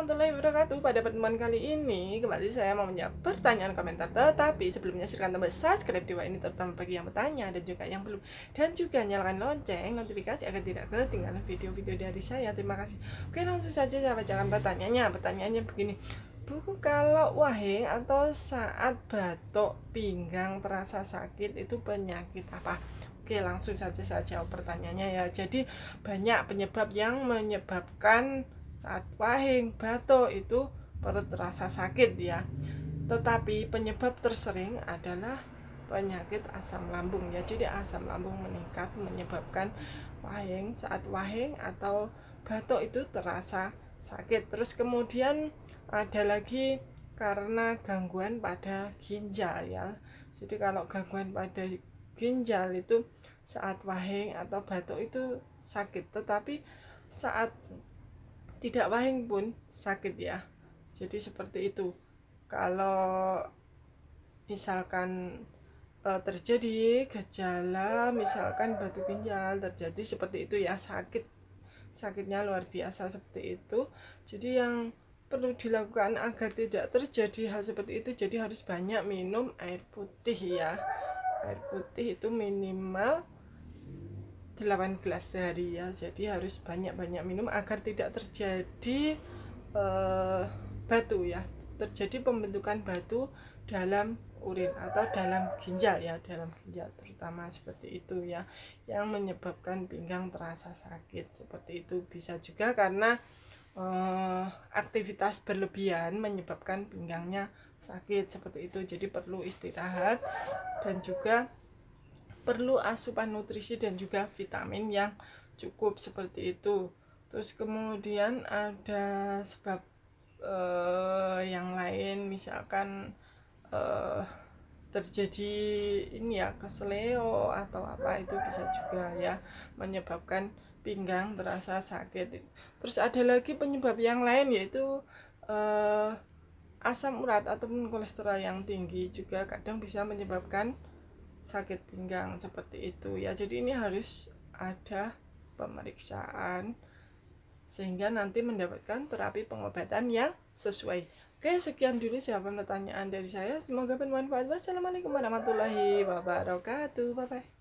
warahmatullahi wabarakatuh. Pada pertemuan kali ini kembali saya mau menjawab pertanyaan komentar. Tetapi sebelumnya silahkan tombol subscribe di bawah ini, terutama bagi yang bertanya dan juga yang belum. Dan juga nyalakan lonceng notifikasi agar tidak ketinggalan video-video dari saya. Terima kasih. Oke, langsung saja saya bacakan pertanyaannya. Pertanyaannya begini. Bu, kalau wahing atau saat batuk pinggang terasa sakit itu penyakit apa? Oke, langsung saja saya jawab pertanyaannya ya. Jadi banyak penyebab yang menyebabkan saat wahing batuk itu perut terasa sakit ya. Tetapi penyebab tersering adalah penyakit asam lambung ya. Jadi asam lambung meningkat menyebabkan saat wahing atau batuk itu terasa sakit. Terus kemudian ada lagi karena gangguan pada ginjal ya. Jadi kalau gangguan pada ginjal itu saat wahing atau batuk itu sakit, tetapi saat tidak wahing pun sakit ya. Jadi seperti itu. Kalau misalkan terjadi gejala misalkan batu ginjal terjadi seperti itu ya, sakitnya luar biasa seperti itu. Jadi yang perlu dilakukan agar tidak terjadi hal seperti itu, jadi harus banyak minum air putih ya. Air putih itu minimal 8 gelas sehari ya. Jadi harus banyak-banyak minum agar tidak terjadi batu ya, terjadi pembentukan batu dalam urin atau dalam ginjal ya, dalam ginjal terutama seperti itu ya, yang menyebabkan pinggang terasa sakit seperti itu. Bisa juga karena aktivitas berlebihan menyebabkan pinggangnya sakit seperti itu. Jadi perlu istirahat dan juga perlu asupan nutrisi dan juga vitamin yang cukup seperti itu. Terus kemudian ada sebab yang lain, misalkan terjadi ini ya, keseleo atau apa, itu bisa juga ya menyebabkan pinggang terasa sakit. Terus ada lagi penyebab yang lain, yaitu asam urat ataupun kolesterol yang tinggi juga kadang bisa menyebabkan sakit pinggang seperti itu ya. Jadi ini harus ada pemeriksaan sehingga nanti mendapatkan terapi pengobatan yang sesuai. Oke, sekian dulu jawaban pertanyaan dari saya. Semoga bermanfaat. Wassalamualaikum warahmatullahi wabarakatuh. Bye bye.